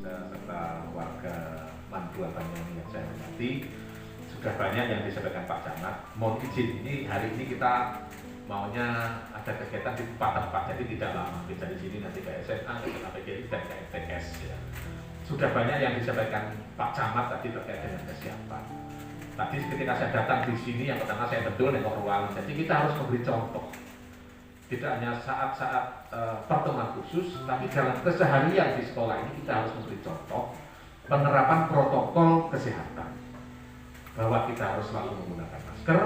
Serta warga Mandua Banyuwangi yang saya hormati, sudah banyak yang disampaikan Pak Camat. Mohon izin, ini hari ini kita maunya ada kegiatan di 4 tempat, jadi tidak lama. Bisa di sini nanti ke SMA, ke PGRI dan ke FTS. Ya. Sudah banyak yang disampaikan Pak Camat tadi terkait dengan kesiapan. Tadi ketika saya datang di sini, yang pertama saya betul nengok ruang, jadi kita harus memberi contoh. Tidak hanya saat-saat pertemuan khusus, tapi dalam keseharian di sekolah ini kita harus memberi contoh penerapan protokol kesehatan. Bahwa kita harus selalu menggunakan masker,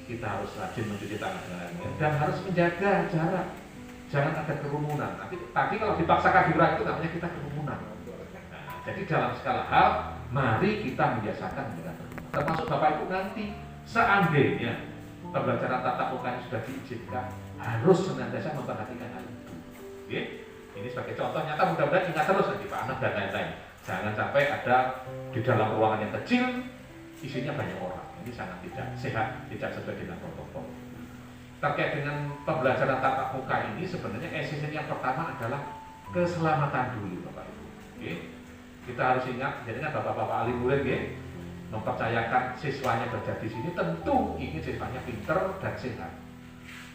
kita harus rajin mencuci tangan dengan air, dan harus menjaga jarak. Jangan ada kerumunan. Tadi kalau dipaksakan diulang itu namanya kita kerumunan. Nah, jadi dalam segala hal, mari kita membiasakan menjaga kerumunan. Termasuk Bapak Ibu nanti, seandainya pembelajaran tatap muka yang sudah diizinkan, harus senantiasa memperhatikan hal itu. Oke? Ini sebagai contoh nyata, mudah-mudahan ingat terus nanti Pak Anak dan lain-lain. Jangan sampai ada di dalam ruangan yang kecil, isinya banyak orang. Ini sangat tidak sehat, tidak sesuai dengan protokol. Terkait dengan pembelajaran tatap muka ini, sebenarnya esensi yang pertama adalah keselamatan dulu, Bapak Ibu. Oke? Kita harus ingat, jadi kan Bapak-bapak ahli murid, mempercayakan siswanya belajar di sini, tentu ingin siswanya pinter dan sehat.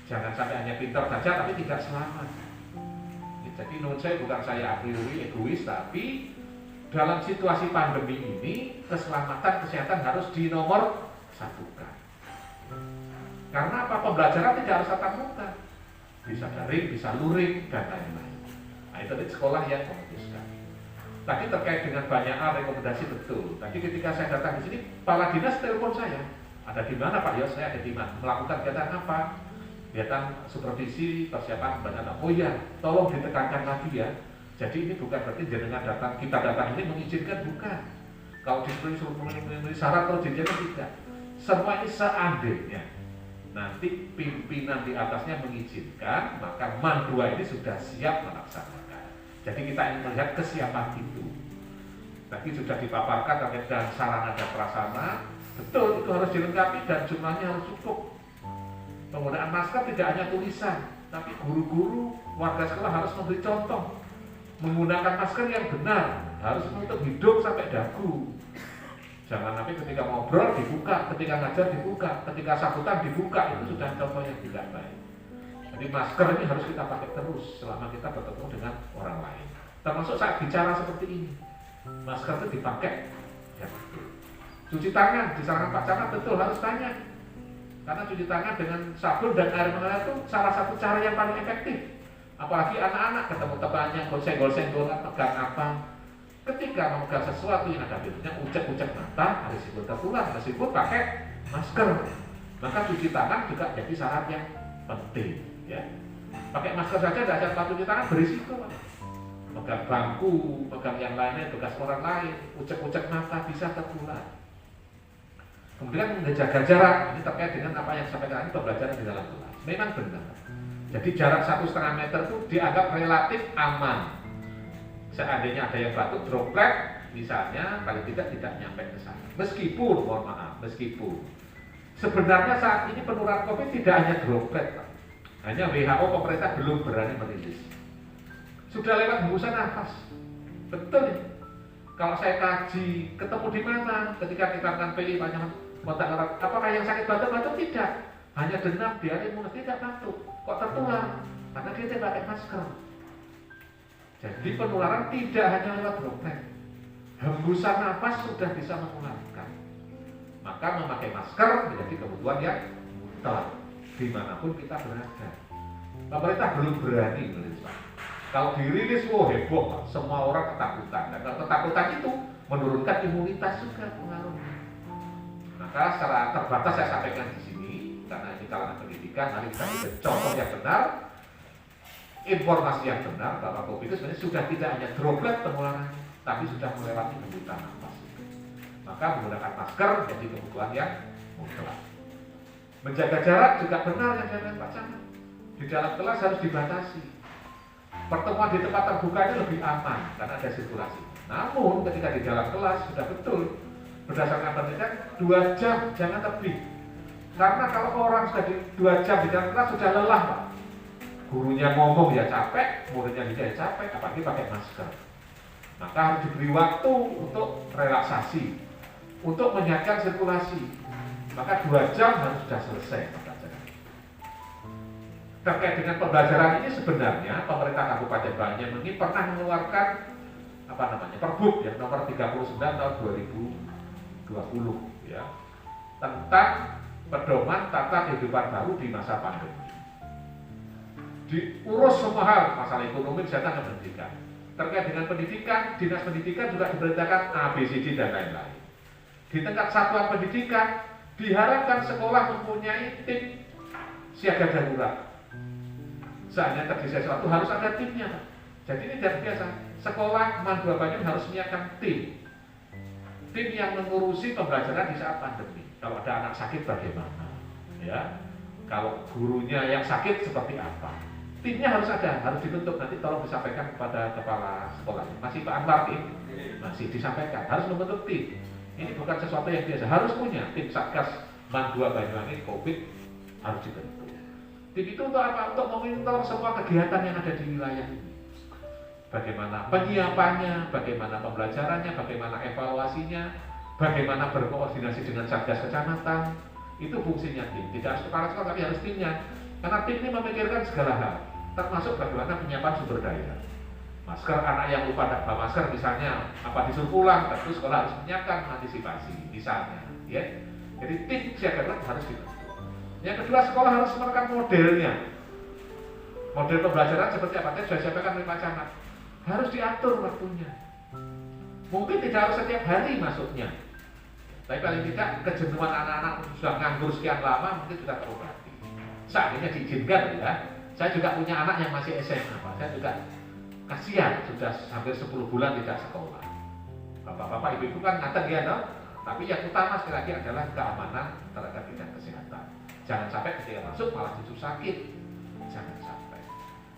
Jangan sampai hanya pinter saja, tapi tidak selamat. Jadi menurut saya bukan saya a priori egois, tapi dalam situasi pandemi ini, keselamatan kesehatan harus dinomor satukan. Karena apa? Pembelajaran tidak harus tatap muka, bisa daring, bisa luring, dan lain-lain. Nah, itu di sekolah yang memutuskan. Tadi terkait dengan banyak hal rekomendasi betul. Tadi ketika saya datang di sini, kepala dinas telepon saya. Ada di mana Pak Yos? Saya ada di mana? Melakukan kegiatan apa? Kegiatan supervisi persiapan pembelajaran. Oh iya, tolong ditekankan lagi ya. Jadi ini bukan berarti jenengan datang, kita datang ini mengizinkan, bukan. Kalau disuruh memenuhi syarat atau jenengan tidak. Semua ini seandainya nanti pimpinan di atasnya mengizinkan, maka Mandua ini sudah siap melaksanakan. Jadi kita ingin melihat kesiapan itu. Tadi sudah dipaparkan terkait dengan sarana dan prasarana, betul itu harus dilengkapi dan jumlahnya harus cukup. Penggunaan masker tidak hanya tulisan, tapi guru-guru, warga sekolah harus memberi contoh. Menggunakan masker yang benar, harus menutup hidung sampai dagu. Jangan sampai ketika ngobrol dibuka, ketika ngajar dibuka, ketika sambutan dibuka, itu sudah contoh yang tidak baik. Jadi masker ini harus kita pakai terus selama kita bertemu dengan orang lain. Termasuk saat bicara seperti ini, masker itu dipakai. Ya betul. Cuci tangan, disarankan Pak Camat betul harus banyak. Karena cuci tangan dengan sabun dan air mengalir itu salah satu cara yang paling efektif. Apalagi anak-anak ketemu temannya, golseng-golsengan, pegang apa. Ketika memegang sesuatu yang ada virusnya, ucek-ucek mata, risiko tertular, meskipun pakai masker. Maka cuci tangan juga jadi syarat yang penting. Ya. Pakai masker saja tidak ada tempat cuci tangan berisiko. Pegang bangku, pegang yang lainnya, bekas orang lain, ucek-ucek mata bisa tertular. Kemudian menjaga jarak, ini terkait dengan apa yang disampaikan tadi pembelajaran di dalam kelas. Memang benar. Jadi jarak 1,5 meter itu dianggap relatif aman. Seandainya ada yang batuk droplet, misalnya paling tidak nyampe ke sana. Meskipun, mohon maaf, meskipun sebenarnya saat ini penularan COVID tidak hanya droplet, Pak. Hanya WHO pemerintah belum berani merilis. Sudah lewat hembusan nafas. Betul ya? Kalau saya kaji, ketemu di mana ketika kita akan PI banyak kontak erat, apakah yang sakit batuk-batuk? Tidak. Hanya demam, diare, mulut, tidak batuk. Kok tertular? Karena dia tidak pakai masker. Jadi penularan tidak hanya lewat droplet. Hembusan nafas sudah bisa menularkan. Maka memakai masker menjadi kebutuhan yang mutlak dimanapun kita berada. Pemerintah belum berani merilis. Kalau dirilis, heboh, Pak. Semua orang ketakutan. Dan ketakutan itu menurunkan imunitas juga pengaruhnya. Maka secara terbatas saya sampaikan di sini, karena ini kalangan pendidikan, mari kita berikan contoh yang benar, informasi yang benar bahwa COVID itu sebenarnya sudah tidak hanya droplet penularan, tapi sudah melewati hembusan nafas. Maka menggunakan masker jadi kebutuhan yang mutlak. Menjaga jarak juga benar yang disampaikan Pak Camat. Di dalam kelas harus dibatasi. Pertemuan di tempat terbuka itu lebih aman karena ada sirkulasi. Namun ketika di dalam kelas sudah betul berdasarkan penelitian 2 jam jangan lebih. Karena kalau orang sudah 2 jam di dalam kelas sudah lelah, Pak. gurunya ngomong ya capek, muridnya juga ya capek, apalagi pakai masker. Maka harus diberi waktu untuk relaksasi, untuk menyehatkan sirkulasi. Maka 2 jam harus sudah selesai pembelajaran. Terkait dengan pembelajaran ini sebenarnya pemerintah Kabupaten Banyuwangi ini pernah mengeluarkan Pergub ya nomor 39 tahun 2020 ya tentang pedoman tata kehidupan baru di masa pandemi. Diurus semua hal, masalah ekonomi, kesehatan, dan pendidikan. Terkait dengan pendidikan, dinas pendidikan juga diperintahkan ABCD dan lain-lain. Di tingkat satuan pendidikan diharapkan sekolah mempunyai tim siaga darurat. Seandainya terjadi sesuatu harus ada timnya, Pak. Jadi ini tidak biasa. Sekolah MAN 2 Banyuwangi harus menyiapkan tim yang mengurusi pembelajaran di saat pandemi. Kalau ada anak sakit bagaimana, ya? Kalau gurunya yang sakit seperti apa? Timnya harus ada, harus dibentuk. Nanti tolong disampaikan kepada kepala sekolah. Masih Pak Anwar masih disampaikan, harus membentuk tim. Ini bukan sesuatu yang biasa, harus punya tim Satgas MAN 2 Banyuwangi COVID harus dibentuk. Tim itu untuk apa? Untuk memonitor semua kegiatan yang ada di wilayah ini. Bagaimana penyiapannya, bagaimana pembelajarannya, bagaimana evaluasinya, bagaimana berkoordinasi dengan Satgas Kecamatan. Itu fungsinya tim. Tidak harus kepala sekolah, tapi harus timnya. Karena tim ini memikirkan segala hal, termasuk bagaimana penyiapan sumber daya. Masker, anak yang lupa tak bawa masker misalnya, disuruh pulang, tentu sekolah harus menyiapkan antisipasi misalnya. Ya. Jadi tim siaga harus dibentuk. Yang kedua, sekolah harus merekam modelnya. Model pembelajaran seperti apa? Tadi sudah sampaikan oleh Pak Camat. Harus diatur waktunya. Mungkin tidak harus setiap hari masuknya, tapi paling tidak kejenuhan anak-anak sudah nganggur sekian lama mungkin sudah terobati. Seandainya diizinkan ya. Saya juga punya anak yang masih SMA, Pak. Saya juga kasihan sudah hampir 10 bulan tidak sekolah. Bapak-bapak, ibu-ibu kan ngaten ya, no? Tapi yang utama sekali lagi adalah keamanan terhadap bidang kesehatan. Jangan sampai ketika masuk malah justru sakit. Jangan sampai.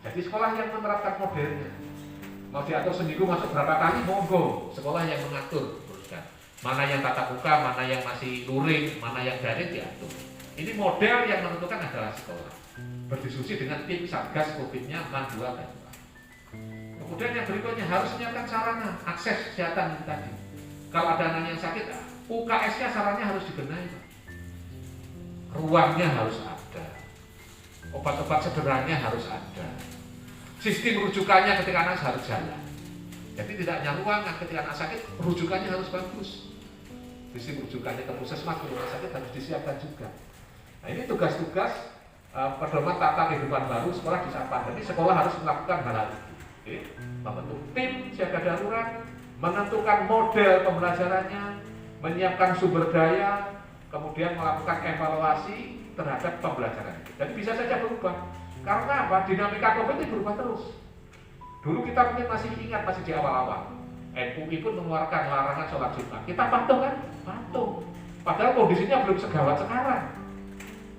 Jadi sekolah yang menerapkan modelnya. Mau diatur seminggu masuk berapa kali, monggo. Sekolah yang mengatur, teruskan. Mana yang tatap muka, mana yang masih luring, mana yang daring diatur. Ini model yang menentukan adalah sekolah. Berdiskusi dengan tim Satgas COVID-nya MAN 2 Banyuwangi. Kemudian yang berikutnya harus menyiapkan sarana akses kesehatan ini tadi. Kalau ada anak yang sakit, UKS-nya sarannya harus dibenahi, Pak. Ruangnya harus ada. Obat-obat sederhananya harus ada. Sistem rujukannya ketika anak harus jalan. Jadi tidak hanya ruangan, ketika anak sakit, rujukannya harus bagus. Sistem rujukannya ke puskesmas, ke rumah sakit harus disiapkan juga. Nah ini tugas-tugas pedoman tata kehidupan baru sekolah di saat pandemi. Sekolah harus melakukan hal itu. Oke? Membentuk tim siaga darurat, menentukan model pembelajarannya, menyiapkan sumber daya, kemudian melakukan evaluasi terhadap pembelajaran itu. Dan bisa saja berubah. Karena apa? Dinamika COVID ini berubah terus. Dulu kita mungkin masih ingat, masih di awal-awal. MUI pun mengeluarkan larangan sholat Jumat. Kita patuh kan? Patuh. Padahal kondisinya belum segawat sekarang.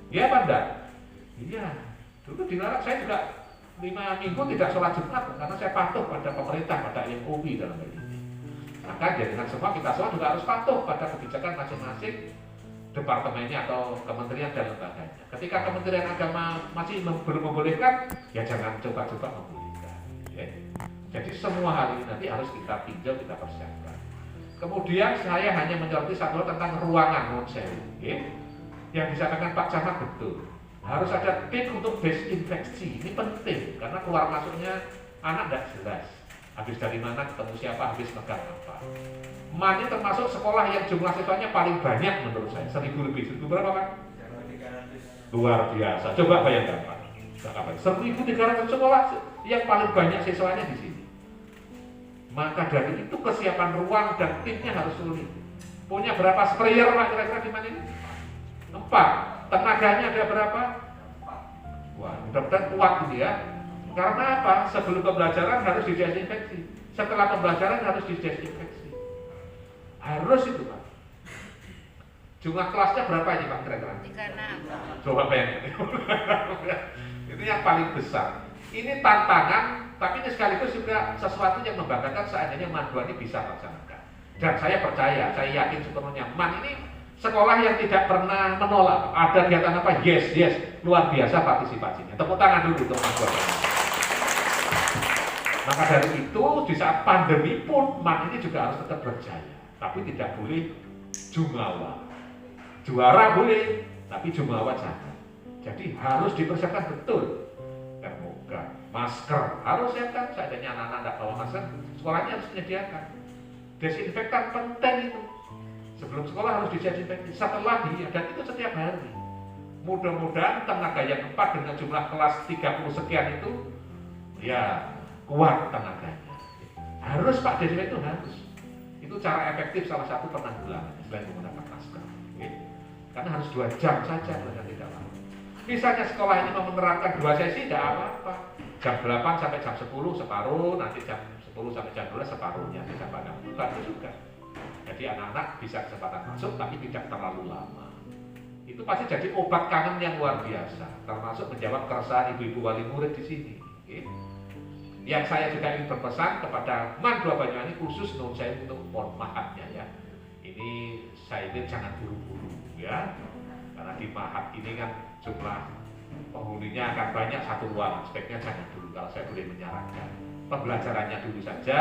Iya apa enggak? Iya. Dulu dilarang, saya juga 5 minggu tidak sholat Jumat karena saya patuh pada pemerintah, pada MUI dalam hal ini. Maka dengan semua kita semua juga harus patuh pada kebijakan masing-masing departemennya atau kementerian dan lembaganya. Ketika Kementerian Agama masih belum membolehkan, ya jangan coba-coba membolehkan. Ya. Jadi semua hal ini nanti harus kita tinjau, kita persiapkan. Kemudian saya hanya menyoroti satu tentang ruangan non-sewu. Ya. Yang disampaikan Pak Camat betul. Harus ada tim untuk desinfeksi. Ini penting karena keluar masuknya anak tidak jelas. Habis dari mana, ketemu siapa, habis megang apa. MAN ini termasuk sekolah yang jumlah siswanya paling banyak menurut saya, 1000 lebih. 1000 berapa Pak? Luar biasa. Coba bayangkan Pak. 1.300 sekolah yang paling banyak siswanya di sini. Maka dari itu kesiapan ruang dan timnya harus sulit. Punya berapa sprayer Pak kira-kira di mana ini? 4. Tenaganya ada berapa? Wah, mudah-mudahan kuat ini ya. Karena apa? Sebelum pembelajaran harus didesinfeksi. Setelah pembelajaran harus didesinfeksi. Harus itu Pak. Jumlah kelasnya berapa ini Pak kira-kira? 36. Coba bayangkan. Itu yang paling besar. Ini tantangan, tapi ini sekaligus juga sesuatu yang membanggakan seandainya MAN 2 ini bisa laksanakan. Dan saya percaya, saya yakin sepenuhnya MAN ini sekolah yang tidak pernah menolak. Ada kegiatan apa? Yes, luar biasa partisipasinya. Tepuk tangan dulu untuk Mas Bapak. Maka dari itu di saat pandemi pun MAN ini juga harus tetap berjaya, tapi tidak boleh jumawa. Juara boleh, tapi jumawa jangan. Jadi harus dipersiapkan betul. Termogan, masker harus siapkan. Seandainya anak-anak tidak bawa masker, sekolahnya harus menyediakan. Desinfektan penting itu. Sebelum sekolah harus didesinfektan. Setelah dan itu setiap hari. Mudah-mudahan tenaga yang 4 dengan jumlah kelas 30 sekian itu ya kuat tenaganya. Harus Pak Desinfektan itu harus. Itu cara efektif salah satu penanggulangan selain menggunakan masker. Karena harus 2 jam saja bukan tidak lama. Misalnya sekolah ini mau menerapkan 2 sesi tidak apa-apa. Jam 8 sampai jam 10 separuh, nanti jam 10 sampai jam 12 separuhnya tidak pada bukan itu juga. Jadi anak-anak bisa kesempatan masuk tapi tidak terlalu lama. Itu pasti jadi obat kangen yang luar biasa, termasuk menjawab keresahan ibu-ibu wali murid di sini. Yang saya juga ingin berpesan kepada MAN 2 Banyuwangi khusus non saya untuk mohon maafnya ya. Ini saya ingin jangan buru-buru ya. Karena di Mahat ini kan jumlah penghuninya akan banyak, satu ruangan, speknya jangan dulu kalau saya boleh menyarankan. Pembelajarannya dulu saja.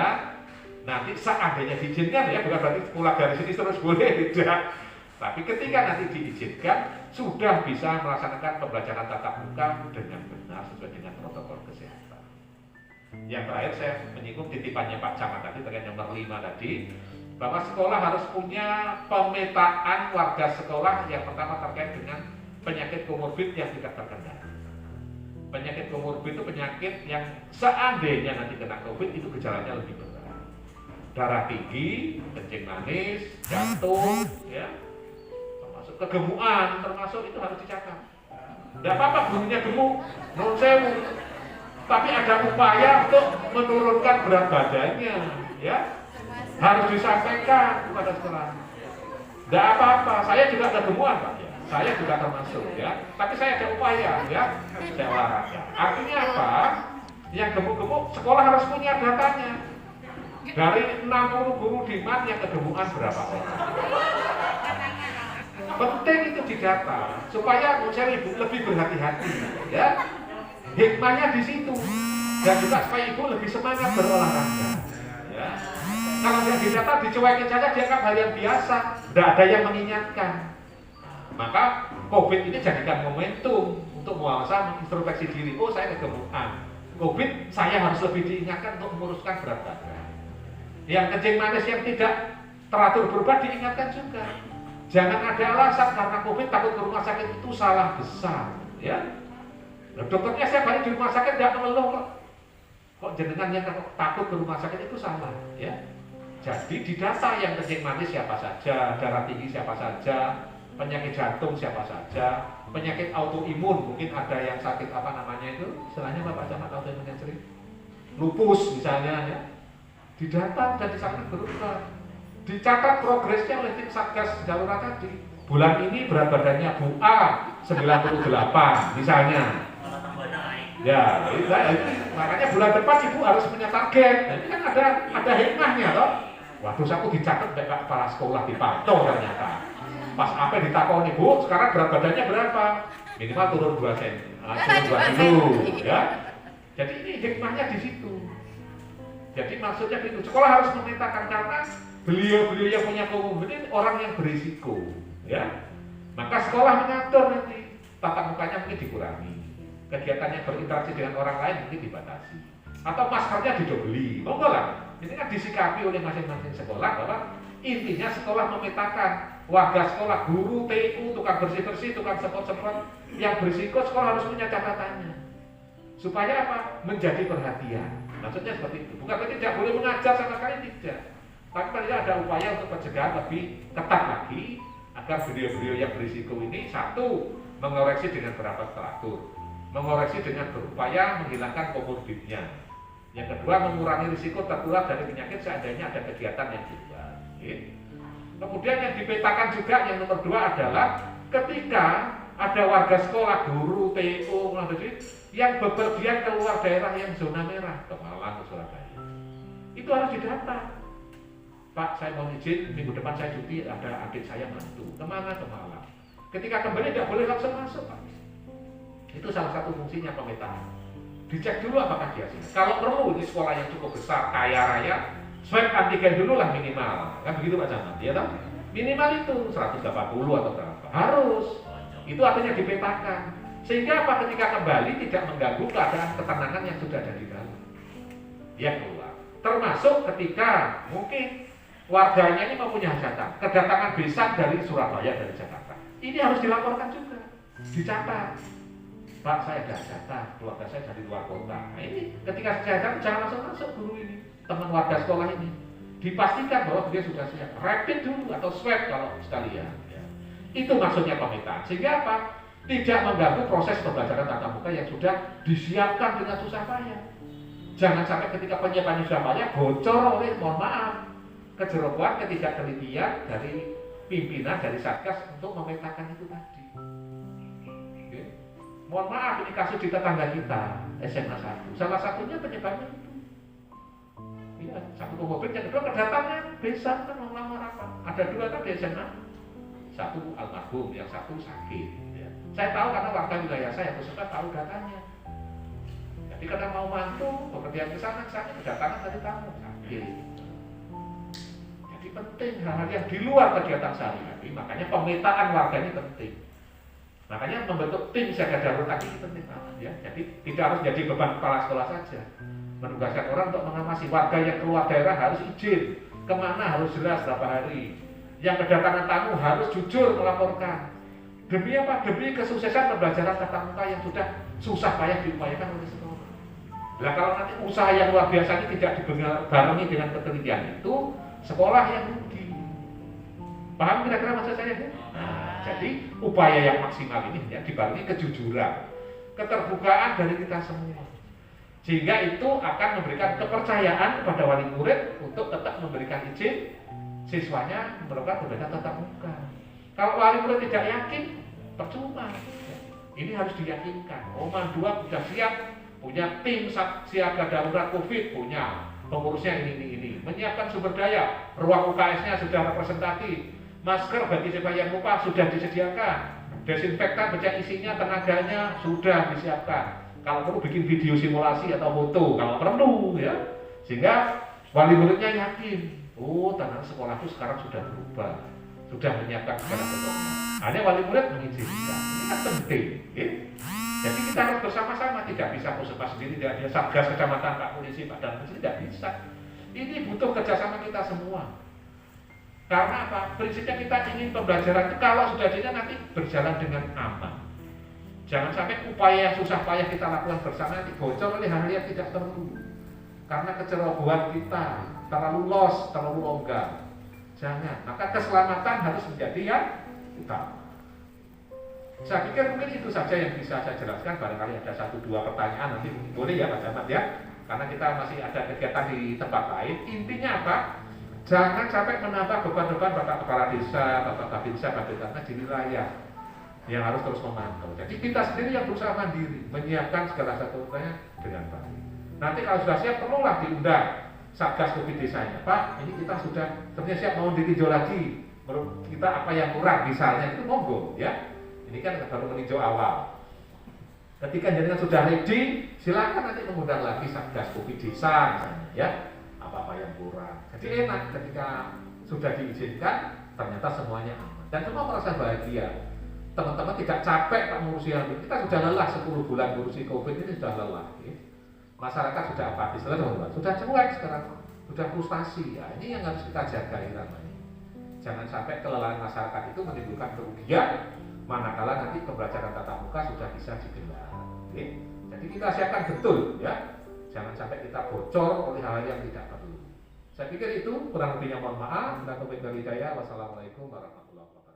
Nanti seandainya diizinkan ya, bukan berarti pulang dari sini terus boleh tidak. Tapi ketika nanti diizinkan sudah bisa melaksanakan pembelajaran tatap muka dengan benar sesuai dengan protokol kesehatan. Yang terakhir saya menyinggung titipannya Pak Camat tadi terkait nomor 5 tadi, bahwa sekolah harus punya pemetaan warga sekolah yang pertama terkait dengan penyakit komorbid yang tidak terkendali. Penyakit komorbid itu penyakit yang seandainya nanti kena COVID itu gejalanya lebih berat. Darah tinggi, kencing manis, jantung, ya, termasuk kegemukan, termasuk itu harus dicatat. Tidak apa-apa gurunya gemuk, non sewu, tapi ada upaya untuk menurunkan berat badannya, ya. Harus disampaikan kepada sekolah. Tidak apa-apa, saya juga ada gemukan Pak ya. Saya juga termasuk ya. Tapi saya ada upaya ya. Saya olahraga. Artinya apa? Yang gemuk-gemuk sekolah harus punya datanya. Dari 60 guru di MAN yang kegemukan berapa orang? Penting itu didata supaya saya ibu lebih berhati-hati ya. Hikmahnya di situ. Dan juga supaya ibu lebih semangat berolahraga. Ya. Kalau dia didata dicuekin saja dianggap hal yang biasa, tidak ada yang mengingatkan. Maka COVID ini jadikan momentum untuk muasabah mengintrospeksi diri. Oh saya kegemukan. COVID saya harus lebih diingatkan untuk menguruskan berat badan. Yang kencing manis yang tidak teratur berubah diingatkan juga. Jangan ada alasan karena COVID takut ke rumah sakit itu salah besar. Ya. Nah, dokternya saya balik di rumah sakit tidak mengeluh kok. Kok jenengan yang takut ke rumah sakit itu salah. Ya. Jadi didata yang kencing manis siapa saja, darah tinggi siapa saja, penyakit jantung siapa saja, penyakit autoimun mungkin ada yang sakit apa namanya itu, istilahnya Bapak Camat autoimun yang sering, lupus misalnya ya, didata dan disampaikan berubah, dicatat progresnya oleh tim Satgas Darurat tadi. Bulan ini berat badannya Bu A 98 misalnya. Ya, itu makanya bulan depan Ibu harus punya target. Nah, ini kan ada hikmahnya toh. Waduh, aku dicatat dari kepala sekolah dipantau ternyata. Pas apa ditakoni, Bu, sekarang berat badannya berapa? Minimal turun 2 cm, turun 2 kilo, ya. Jadi ini hikmahnya di situ. Jadi maksudnya itu sekolah harus memetakan karena beliau-beliau yang punya komorbid ini orang yang berisiko, ya. Maka sekolah mengatur nanti tatap mukanya mungkin dikurangi, kegiatan yang berinteraksi dengan orang lain mungkin dibatasi, atau maskernya didobeli, monggo lah. Ini kan disikapi oleh masing-masing sekolah bahwa intinya sekolah memetakan warga sekolah, guru, TU, tukang bersih-bersih, tukang semprot-semprot yang berisiko sekolah harus punya catatannya. Supaya apa? Menjadi perhatian. Maksudnya seperti itu. Bukan berarti tidak boleh mengajar sama sekali, tidak. Tapi paling ada upaya untuk pencegahan lebih ketat lagi agar beliau-beliau yang berisiko ini satu, mengoreksi dengan berapat teratur, mengoreksi dengan berupaya menghilangkan komorbidnya. Yang kedua, mengurangi risiko tertular dari penyakit seandainya ada kegiatan yang di luar. Kemudian yang dipetakan juga yang nomor 2 adalah ketika ada warga sekolah, guru, TU, yang bepergian keluar daerah yang zona merah, ke Malang, ke Surabaya, itu harus didata. Pak, saya mau izin, minggu depan saya cuti, ada adik saya bantu. Kemana? Ke Malang. Ketika kembali tidak boleh langsung masuk, Pak. Itu salah satu fungsinya pemetaan. Dicek dulu apakah dia siap. Kalau perlu, ini sekolah yang cukup besar, kaya raya, swab antigen dulu lah minimal. Kan begitu Pak Camat, ya toh? Minimal itu 180 atau berapa. Harus. Itu artinya dipetakan. Sehingga apa, ketika kembali tidak mengganggu keadaan ketenangan yang sudah ada di dalam. Yang keluar. Termasuk ketika mungkin warganya ini mempunyai hajatan, kedatangan besan dari Surabaya, dari Jakarta. Ini harus dilaporkan juga, dicatat. Pak, saya ada hajatan, keluarga saya dari luar kota. Nah, ini ketika hajatan jangan langsung masuk guru ini, teman warga sekolah ini. Dipastikan bahwa dia sudah siap. Rapid dulu atau swab kalau sekalian. Ya. Itu maksudnya pemetaan. Sehingga apa? Tidak mengganggu proses pembelajaran tatap muka yang sudah disiapkan dengan susah payah. Jangan sampai ketika penyiapan susah payah bocor oleh, mohon maaf, kejerobohan ketidaktelitian dari pimpinan dari Satgas untuk memetakan itu tadi. Oke. Mohon maaf, ini kasus di tetangga kita SMA 1. Salah satunya penyebabnya itu. Ya, satu COVID, yang kedua kedatangan besan kan melamar apa? Ada dua kan di SMA. Satu almarhum, yang satu sakit. Ya. Saya tahu karena warga wilayah saya, peserta tahu datanya. Jadi karena mau mantu, bepergian ke sana kedatangan dari tamu sakit. Jadi penting hal-hal yang di luar kegiatan sehari-hari, makanya pemetaan warga ini penting. Makanya membentuk tim siaga darurat ini penting banget ya. Jadi tidak harus jadi beban kepala sekolah saja. Menugaskan orang untuk mengawasi warga yang keluar daerah harus izin, kemana harus jelas berapa hari. Yang kedatangan tamu harus jujur melaporkan. Demi apa? Demi kesuksesan pembelajaran tatap muka yang sudah susah payah diupayakan oleh sekolah. Nah kalau nanti usaha yang luar biasa ini tidak dibarengi dengan ketelitian itu, sekolah yang rugi. Paham kira-kira maksud saya? Nah, jadi upaya yang maksimal ini ya dibarengi kejujuran, keterbukaan dari kita semua. Sehingga itu akan memberikan kepercayaan kepada wali murid untuk tetap memberikan izin siswanya melakukan pembelajaran tatap muka. Kalau wali murid tidak yakin, percuma. Ini harus diyakinkan. Oma 2 sudah siap, punya tim siaga darurat COVID, punya pengurusnya ini. Menyiapkan sumber daya, ruang UKS-nya sudah representatif, masker bagi siswa yang lupa sudah disediakan, desinfektan becak isinya, tenaganya sudah disiapkan. Kalau perlu bikin video simulasi atau foto kalau perlu ya, sehingga wali muridnya yakin, oh tanah sekolahku sekarang sudah berubah, sudah menyiapkan segala bentuknya. Hanya wali murid mengizinkan, ini kan penting. Ya. Jadi kita harus bersama-sama, tidak bisa puskesmas sendiri, tidak bisa Satgas kecamatan, Pak Polisi, Pak Dan Polisi, tidak bisa. Ini butuh kerjasama kita semua. Karena apa? Prinsipnya kita ingin pembelajaran itu kalau sudah jadi nanti berjalan dengan aman. Jangan sampai upaya susah payah kita lakukan bersama nanti bocor oleh hal yang tidak perlu. Karena kecerobohan kita terlalu los, terlalu longgar. Jangan. Maka keselamatan harus menjadi yang utama. Saya pikir mungkin itu saja yang bisa saya jelaskan. Barangkali ada 1-2 pertanyaan nanti boleh ya Pak Camat ya. Karena kita masih ada kegiatan di tempat lain. Intinya apa? Jangan sampai menambah beban-beban Bapak Kepala Desa, Bapak Babinsa, Babinsa di wilayah yang harus terus memantau. Jadi kita sendiri yang berusaha mandiri, menyiapkan segala sesuatunya dengan baik. Nanti kalau sudah siap, perlulah diundang Satgas Covid desanya. Pak, ini kita sudah ternyata siap mau ditinjau lagi. Menurut kita apa yang kurang, misalnya itu monggo ya. Ini kan baru meninjau awal. Ketika jenengan sudah ready, silakan nanti mengundang lagi Satgas Covid desa misalnya ya. Apa-apa yang kurang. Jadi enak ketika sudah diizinkan, ternyata semuanya aman dan semua merasa bahagia. Teman-teman tidak capek Pak ngurusi hal ini. Kita sudah lelah 10 bulan ngurusi COVID ini sudah lelah. Ya. Masyarakat sudah apatis, teman-teman. Sudah cuek sekarang, sudah frustasi. Ya, ini yang harus kita jaga namanya. Jangan sampai kelelahan masyarakat itu menimbulkan kerugian manakala nanti pembelajaran tatap muka sudah bisa digelar. Ya. Jadi kita siapkan betul ya. Jangan sampai kita bocor oleh hal yang tidak perlu. Saya pikir itu kurang lebihnya mohon maaf. Dan wassalamualaikum warahmatullahi wabarakatuh.